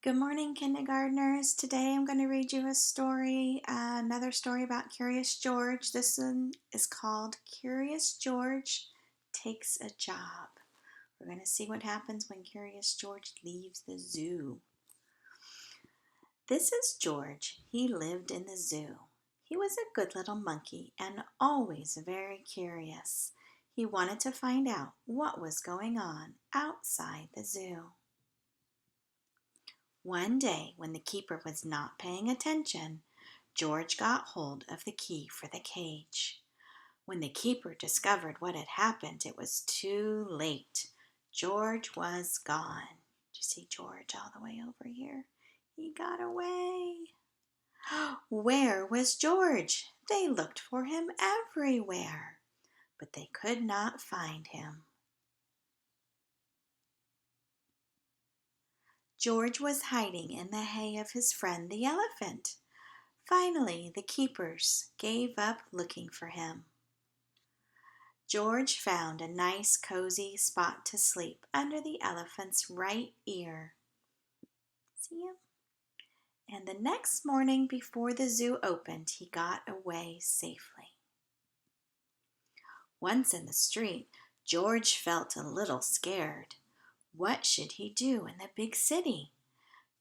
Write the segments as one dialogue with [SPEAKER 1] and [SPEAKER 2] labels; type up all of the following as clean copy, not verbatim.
[SPEAKER 1] Good morning, kindergartners. Today I'm going to read you a story, another story about Curious George. This one is called Curious George Takes a Job. We're going to see what happens when Curious George leaves the zoo. This is George. He lived in the zoo. He was a good little monkey and always very curious. He wanted to find out what was going on outside the zoo. One day, when the keeper was not paying attention, George got hold of the key for the cage. When the keeper discovered what had happened, it was too late. George was gone. Do you see George all the way over here? He got away. Where was George? They looked for him everywhere, but they could not find him. George was hiding in the hay of his friend the elephant. Finally, the keepers gave up looking for him. George found a nice cozy spot to sleep under the elephant's right ear. See him? And the next morning before the zoo opened, he got away safely. Once in the street, George felt a little scared. What should he do in the big city?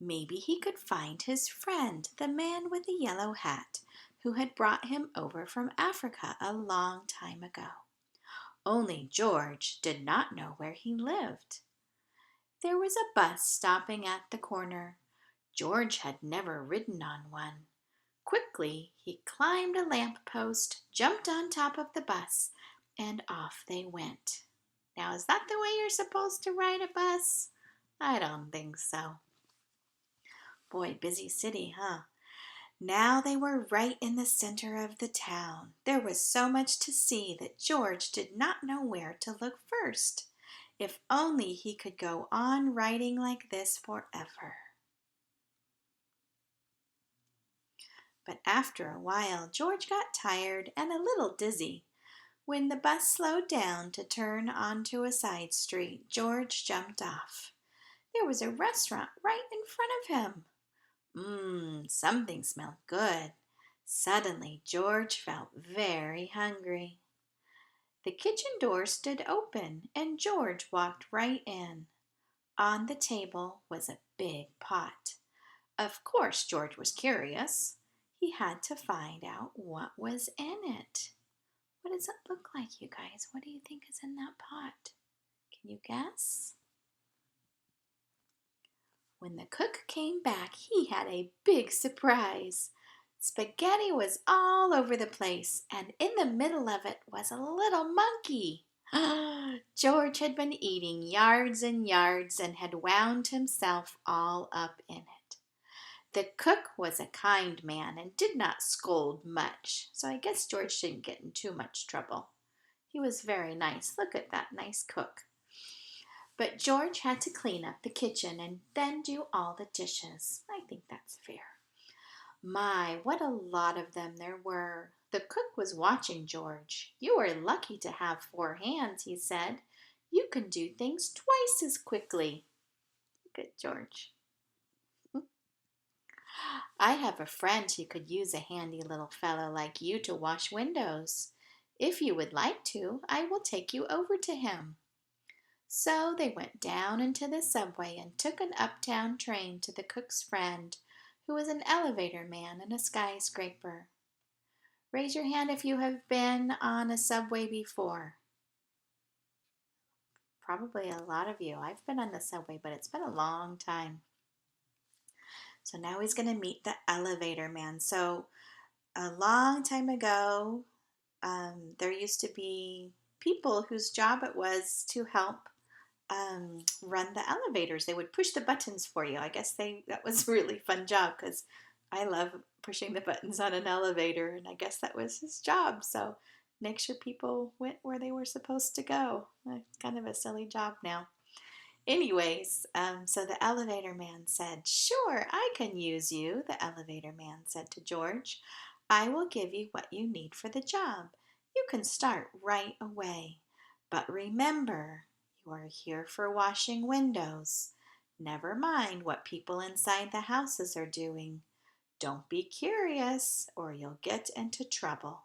[SPEAKER 1] Maybe he could find his friend, the man with the yellow hat, who had brought him over from Africa a long time ago. Only George did not know where he lived. There was a bus stopping at the corner. George had never ridden on one. Quickly, he climbed a lamp post, jumped on top of the bus, and off they went. Now, is that the way you're supposed to ride a bus? I don't think so. Boy, busy city, huh? Now they were right in the center of the town. There was so much to see that George did not know where to look first. If only he could go on riding like this forever. But after a while, George got tired and a little dizzy. When the bus slowed down to turn onto a side street, George jumped off. There was a restaurant right in front of him. Something smelled good. Suddenly, George felt very hungry. The kitchen door stood open, and George walked right in. On the table was a big pot. Of course, George was curious. He had to find out what was in it. What does it look like, you guys? What do you think is in that pot? Can you guess? When the cook came back, he had a big surprise. Spaghetti was all over the place, and in the middle of it was a little monkey. George had been eating yards and yards and had wound himself all up in it. The cook was a kind man and did not scold much, so I guess George didn't get in too much trouble. He was very nice. Look at that nice cook. But George had to clean up the kitchen and then do all the dishes. I think that's fair. My, what a lot of them there were. The cook was watching George. "You are lucky to have 4 hands," he said. "You can do things twice as quickly." Look at George. "I have a friend who could use a handy little fellow like you to wash windows. If you would like to, I will take you over to him." So they went down into the subway and took an uptown train to the cook's friend, who was an elevator man in a skyscraper. Raise your hand if you have been on a subway before. Probably a lot of you. I've been on the subway, but it's been a long time. So now he's going to meet the elevator man. So a long time ago, there used to be people whose job it was to help run the elevators. They would push the buttons for you. I guess that was a really fun job because I love pushing the buttons on an elevator, and I guess that was his job. So make sure people went where they were supposed to go. Kind of a silly job now. Anyways, so the elevator man said, "Sure, I can use you," the elevator man said to George. "I will give you what you need for the job. You can start right away. But remember, you are here for washing windows. Never mind what people inside the houses are doing. Don't be curious or you'll get into trouble.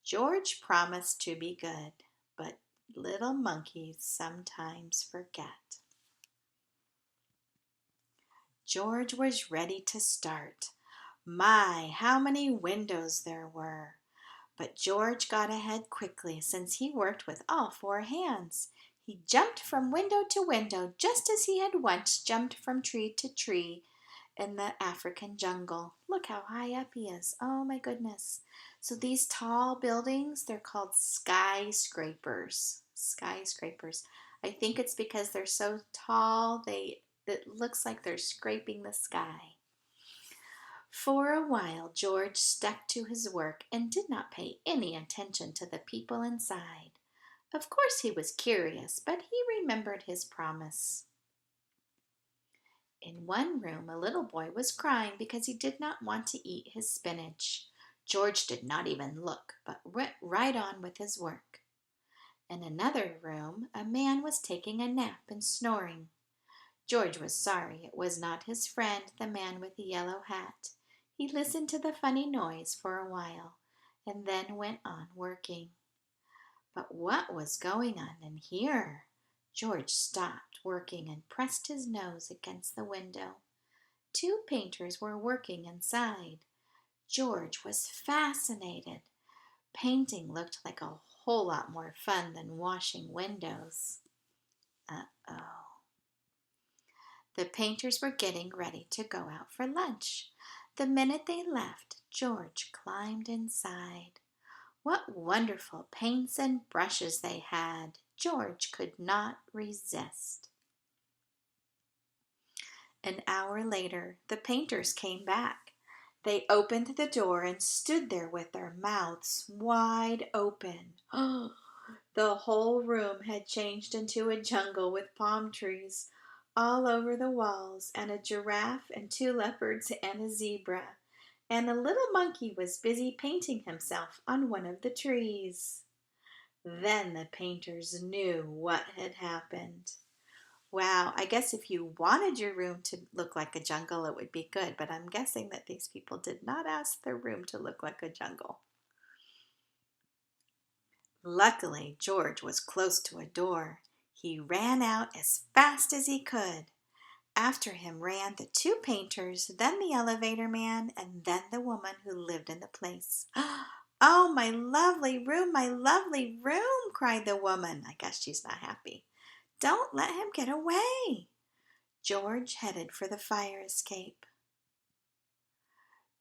[SPEAKER 1] George promised to be good, but little monkeys sometimes forget. George was ready to start. My, how many windows there were! But George got ahead quickly since he worked with all four hands. He jumped from window to window just as he had once jumped from tree to tree in the African jungle. Look how high up he is. Oh my goodness. So these tall buildings, they're called skyscrapers. Skyscrapers. I think it's because they're so tall, it looks like they're scraping the sky. For a while, George stuck to his work and did not pay any attention to the people inside. Of course he was curious, but he remembered his promise. In one room, a little boy was crying because he did not want to eat his spinach. George did not even look, but went right on with his work. In another room, a man was taking a nap and snoring. George was sorry it was not his friend, the man with the yellow hat. He listened to the funny noise for a while and then went on working. But what was going on in here? George stopped working and pressed his nose against the window. Two painters were working inside. George was fascinated. Painting looked like a whole lot more fun than washing windows. Uh-oh. The painters were getting ready to go out for lunch. The minute they left, George climbed inside. What wonderful paints and brushes they had! George could not resist. An hour later, the painters came back. They opened the door and stood there with their mouths wide open. The whole room had changed into a jungle with palm trees all over the walls, and a giraffe and two leopards and a zebra. And a little monkey was busy painting himself on one of the trees. Then the painters knew what had happened. Wow, I guess if you wanted your room to look like a jungle, it would be good, but I'm guessing that these people did not ask their room to look like a jungle. Luckily, George was close to a door. He ran out as fast as he could. After him ran the two painters, then the elevator man, and then the woman who lived in the place. "Oh, my lovely room," cried the woman. I guess she's not happy. "Don't let him get away." George headed for the fire escape.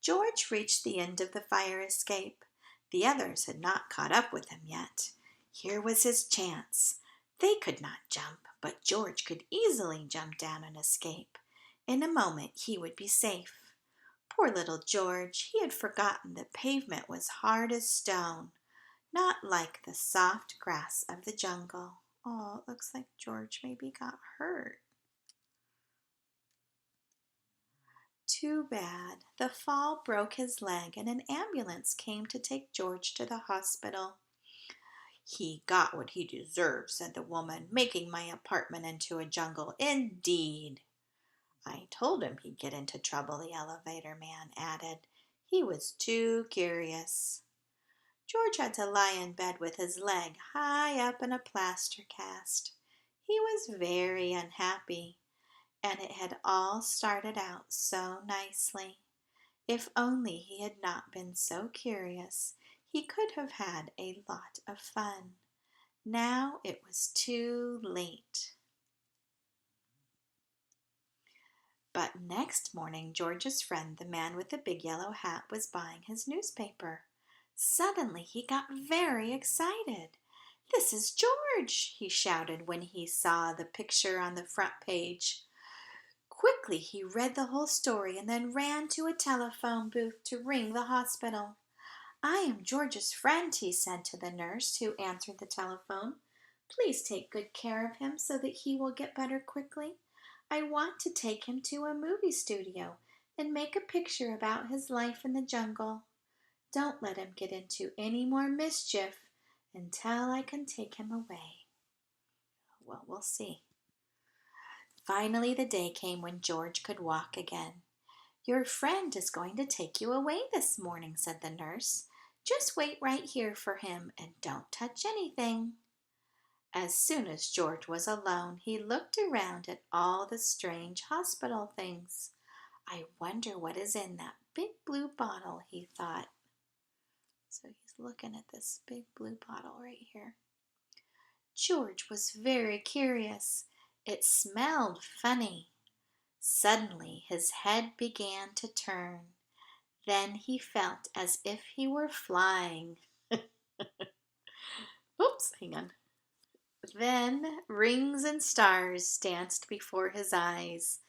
[SPEAKER 1] George reached the end of the fire escape. The others had not caught up with him yet. Here was his chance. They could not jump, but George could easily jump down and escape. In a moment he would be safe. Poor little George, he had forgotten the pavement was hard as stone, not like the soft grass of the jungle. Oh, it looks like George maybe got hurt. Too bad. The fall broke his leg and an ambulance came to take George to the hospital. "He got what he deserved," said the woman, "making my apartment into a jungle. Indeed." "I told him he'd get into trouble," the elevator man added. "He was too curious." George had to lie in bed with his leg high up in a plaster cast. He was very unhappy, and it had all started out so nicely. If only he had not been so curious, he could have had a lot of fun. Now it was too late. But next morning, George's friend, the man with the big yellow hat, was buying his newspaper. Suddenly he got very excited. "This is George," he shouted when he saw the picture on the front page. Quickly he read the whole story and then ran to a telephone booth to ring the hospital. "I am George's friend," he said to the nurse who answered the telephone. "Please take good care of him so that he will get better quickly. I want to take him to a movie studio and make a picture about his life in the jungle. Don't let him get into any more mischief until I can take him away." Well, we'll see. Finally, the day came when George could walk again. "Your friend is going to take you away this morning," said the nurse. "Just wait right here for him and don't touch anything." As soon as George was alone, he looked around at all the strange hospital things. "I wonder what is in that big blue bottle," he thought. So he's looking at this big blue bottle right here. George was very curious. It smelled funny. Suddenly his head began to turn. Then he felt as if he were flying. Oops, hang on. Then rings and stars danced before his eyes.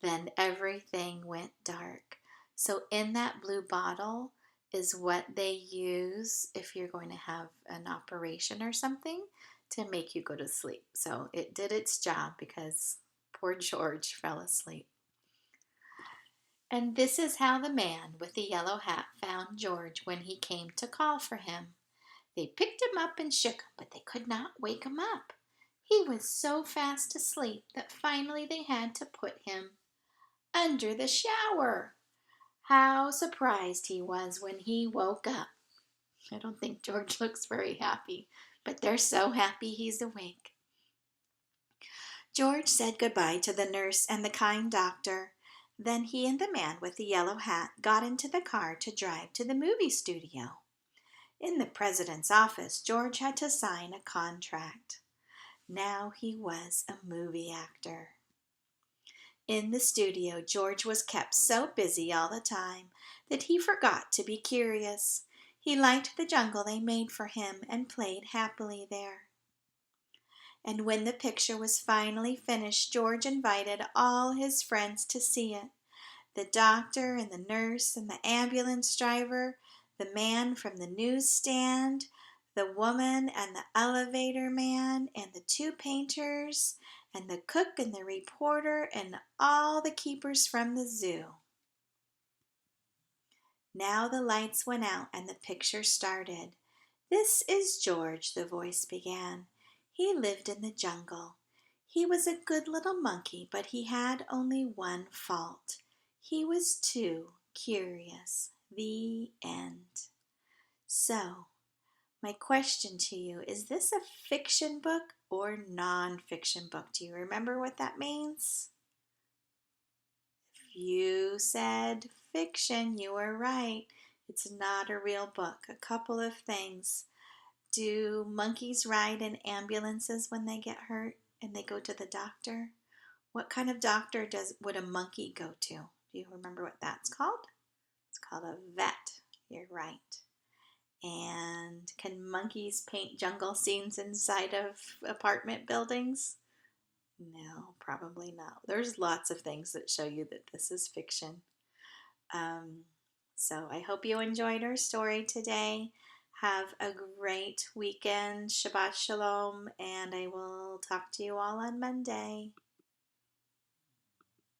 [SPEAKER 1] Then everything went dark. So in that blue bottle is what they use if you're going to have an operation or something to make you go to sleep. So it did its job because poor George fell asleep. And this is how the man with the yellow hat found George when he came to call for him. They picked him up and shook him, but they could not wake him up. He was so fast asleep that finally they had to put him under the shower. How surprised he was when he woke up. I don't think George looks very happy, but they're so happy he's awake. George said goodbye to the nurse and the kind doctor. Then he and the man with the yellow hat got into the car to drive to the movie studio. In the president's office, George had to sign a contract. Now he was a movie actor. In the studio, George was kept so busy all the time that he forgot to be curious. He liked the jungle they made for him and played happily there. And when the picture was finally finished, George invited all his friends to see it. The doctor and the nurse and the ambulance driver, the man from the newsstand, the woman and the elevator man, and the two painters, and the cook and the reporter, and all the keepers from the zoo. Now the lights went out and the picture started. "This is George," the voice began. "He lived in the jungle. He was a good little monkey, but he had only one fault. He was too curious." The end. So, my question to you, is this a fiction book or non-fiction book? Do you remember what that means? If you said fiction, you were right. It's not a real book. A couple of things. Do monkeys ride in ambulances when they get hurt and they go to the doctor? What kind of doctor would a monkey go to? Do you remember what that's called? It's called a vet. You're right. And can monkeys paint jungle scenes inside of apartment buildings? No, probably not. There's lots of things that show you that this is fiction. So I hope you enjoyed our story today. Have a great weekend. Shabbat Shalom, and I will talk to you all on Monday.